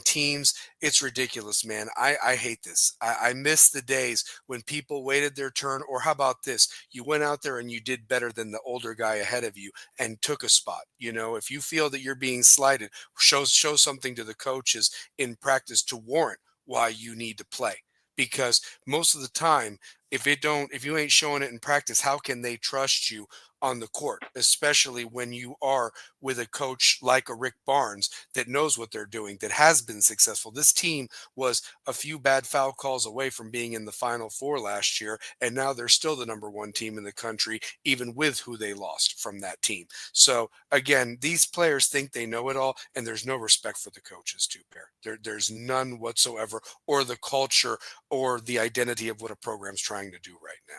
teams, it's ridiculous, man. I hate this. I miss the days when people waited their turn. Or how about this? You went out there and you did better than the older guy ahead of you and took a spot. If you feel that you're being slighted, show something to the coaches in practice to warrant why you need to play. Because most of the time, if you ain't showing it in practice, how can they trust you on the court, especially when you are with a coach like a Rick Barnes that knows what they're doing, that has been successful. This team was a few bad foul calls away from being in the Final Four last year, and now they're still the number one team in the country, even with who they lost from that team. So again, these players think they know it all, and there's no respect for the coaches too, Pair. There's none whatsoever, or the culture or the identity of what a program's trying to do right now.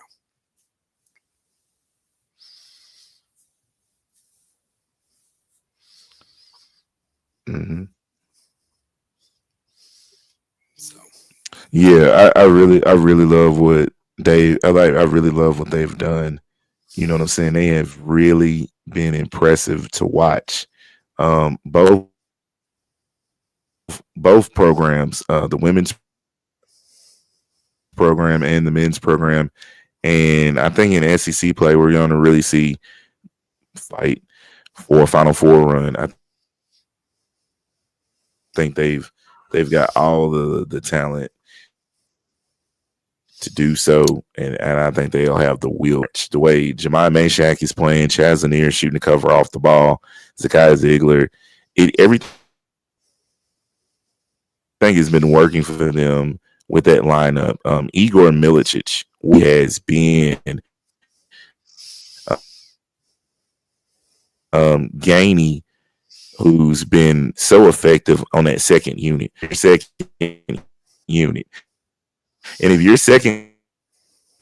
Mm-hmm. So Yeah, I really love what I really love what they've done. You know what I'm saying? They have really been impressive to watch. Both programs, the women's program and the men's program, and I think in SEC play we're going to really see fight for a Final Four run. I think they've got all the talent to do so, and I think they'll have the will. The way Jemai Mashak is playing, Chaz Lanier shooting the cover off the ball, Zakai Ziegler, everything has been working for them with that lineup. Igor Milicic, has been Gainey, who's been so effective on that second unit. Your second unit. And if your second unit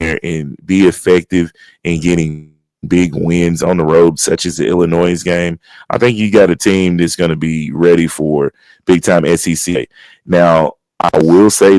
can go in there and be effective in getting big wins on the road, such as the Illinois game, I think you got a team that's going to be ready for big time SEC play. Now, I will say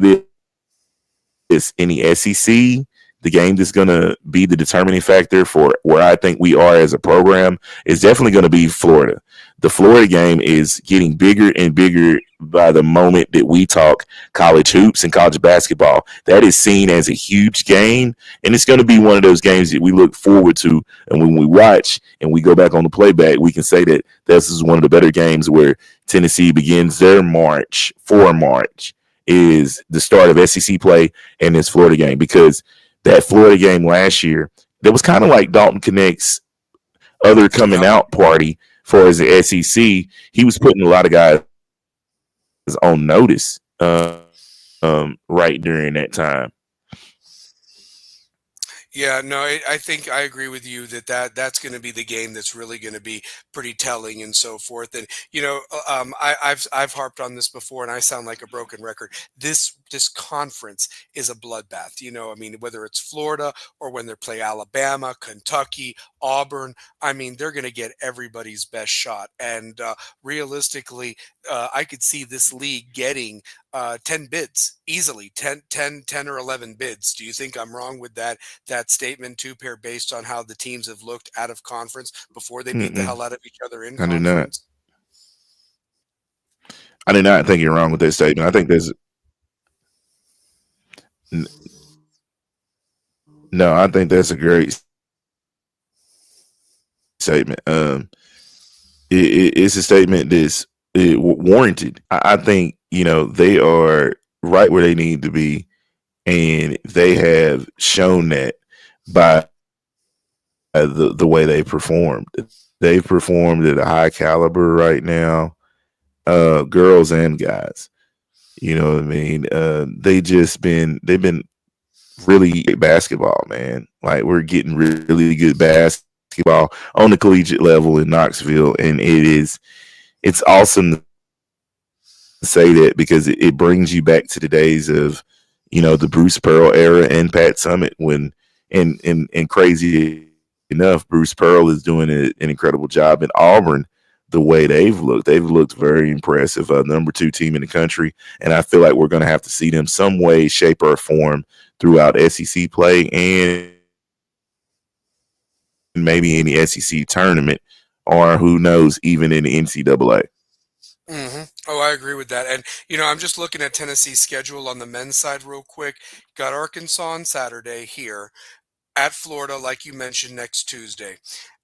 this in the SEC, the game that's going to be the determining factor for where I think we are as a program is definitely going to be Florida. The Florida game is getting bigger and bigger by the moment that we talk college hoops and college basketball. That is seen as a huge game, and it's going to be one of those games that we look forward to. And when we watch and we go back on the playback, we can say that this is one of the better games where Tennessee begins their march for March is the start of SEC play and this Florida game, because that Florida game last year, that was kind of like Dalton Connect's other coming yep. out party for as the SEC. He was putting a lot of guys on notice right during that time. Yeah, no, I think I agree with you that's going to be the game that's really going to be pretty telling and so forth. And I've harped on this before, and I sound like a broken record. This this conference is a bloodbath. I mean, whether it's Florida or when they play Alabama, Kentucky, Auburn, I mean, they're going to get everybody's best shot. And realistically, I could see this league getting 10 bids easily, 10 or 11 bids. Do you think I'm wrong with that statement, two pair, based on how the teams have looked out of conference before they beat the Mm-mm. hell out of each other in I do not. conference? I do not think you're wrong with that statement. I think there's no. I think that's a great statement. It's a statement that's warranted. I think they are right where they need to be, and they have shown that by the way they performed. They've performed at a high caliber right now, girls and guys. You know what I mean? They've been really great basketball, man. Like we're getting really good basketball on the collegiate level in Knoxville, and it's awesome to say that because it brings you back to the days of the Bruce Pearl era and Pat Summitt when and crazy enough, Bruce Pearl is doing an incredible job in Auburn. The way they've looked very impressive. Number 2 team in the country, and I feel like we're going to have to see them some way, shape, or form throughout SEC play and maybe in the SEC tournament, or who knows, even in the NCAA. Oh, I agree with that. And, I'm just looking at Tennessee's schedule on the men's side real quick. Got Arkansas on Saturday here, at Florida, like you mentioned, next Tuesday,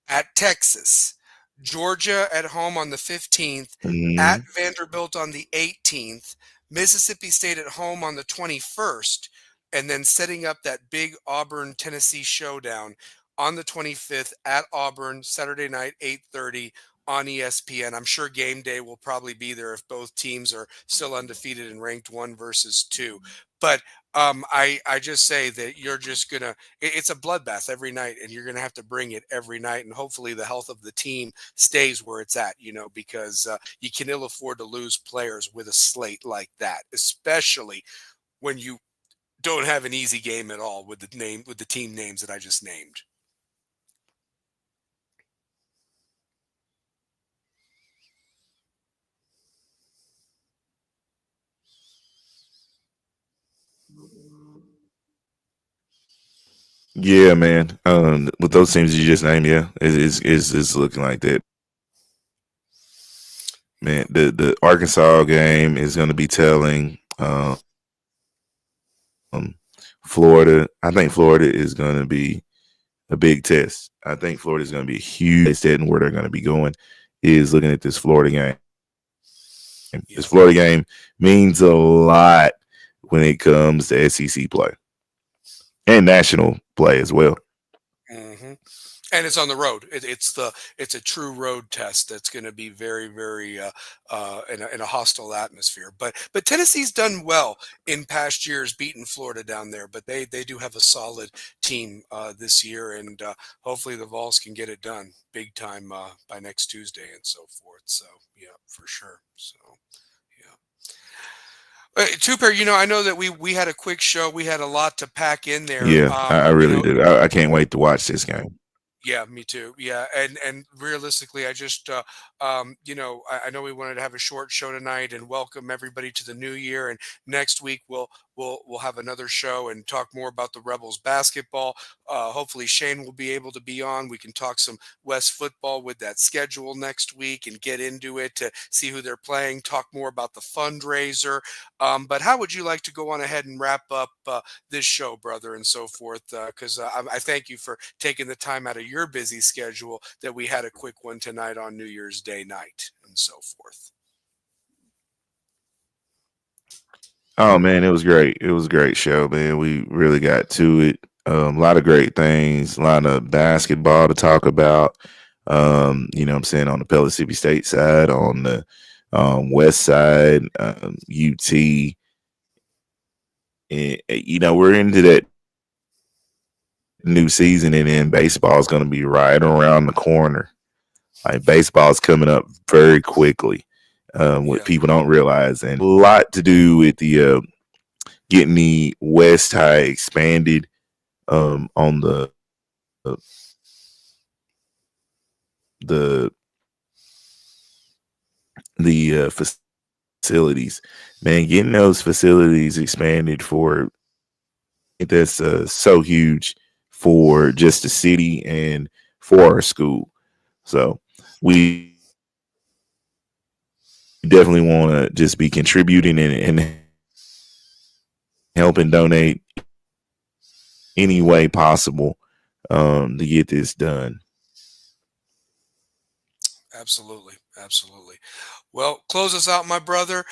at Texas, Georgia at home on the 15th, at Mm-hmm. Vanderbilt on the 18th, Mississippi State at home on the 21st, and then setting up that big Auburn Tennessee showdown on the 25th at Auburn, Saturday night, 8:30 on ESPN. I'm sure game day will probably be there if both teams are still undefeated and ranked 1 versus 2. But I just say that you're just gonna. It's a bloodbath every night, and you're gonna have to bring it every night. And hopefully, the health of the team stays where it's at. Because you can ill afford to lose players with a slate like that, especially when you don't have an easy game at all with the team names that I just named. Yeah, man. With those teams you just named, yeah, it's looking like that. Man, the Arkansas game is going to be telling. Florida, I think Florida is going to be a big test. I think Florida is going to be a huge test, and where they're going to be going is looking at this Florida game. This Yeah. Florida game means a lot when it comes to SEC play and national play as well. hmm And it's on the road. It's a true road test that's going to be very, very in a hostile atmosphere. But Tennessee's done well in past years, beating Florida down there. But they do have a solid team this year, and hopefully the Vols can get it done big time by next Tuesday and so forth. So yeah, for sure. So yeah. Two pair, I know that we had a quick show. We had a lot to pack in there. Yeah, I really do. I can't wait to watch this game. Yeah, me too. Yeah, and realistically, I just I know we wanted to have a short show tonight and welcome everybody to the new year. And next week we'll have another show and talk more about the Rebels basketball. Hopefully Shane will be able to be on. We can talk some West football with that schedule next week and get into it to see who they're playing. Talk more about the fundraiser. But how would you like to go on ahead and wrap up this show, brother, and so forth? Because I thank you for taking the time out of your busy schedule that we had a quick one tonight on New Year's Day night and so forth. Oh man, it was great. It was a great show, man. We really got to it. A lot of great things, a lot of basketball to talk about. What I'm saying, on the Pellissippi State side, on the west side, UT. And, we're into that new season, and then baseball is going to be right around the corner. Like baseball is coming up very quickly. What Yeah. people don't realize, and a lot to do with getting the West High expanded on the facilities. Man, getting those facilities expanded for that's so huge for just the city and for our school. So we definitely want to just be contributing and helping donate any way possible to get this done. Absolutely. Absolutely. Well, close us out, my brother.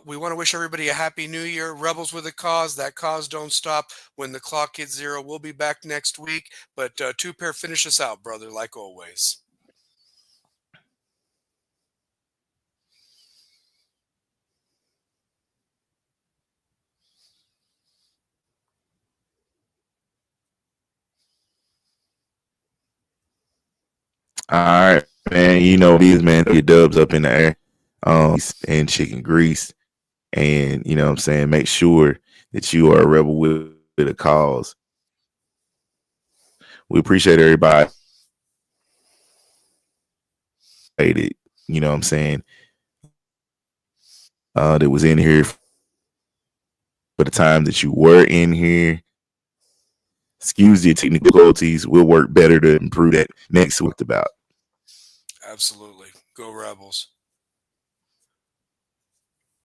We want to wish everybody a happy new year. Rebels with a cause. That cause don't stop when the clock hits zero. We'll be back next week. But two pair, finish us out, brother, like always. All right, man. You know what it is, man. Throw your dubs up in the air, and chicken grease, and you know what I'm saying. Make sure that you are a rebel with a cause. We appreciate everybody that was in here that was in here for the time that you were in here. Excuse the technical difficulties. We'll work better to improve that next week. Talked about. Absolutely. Go Rebels.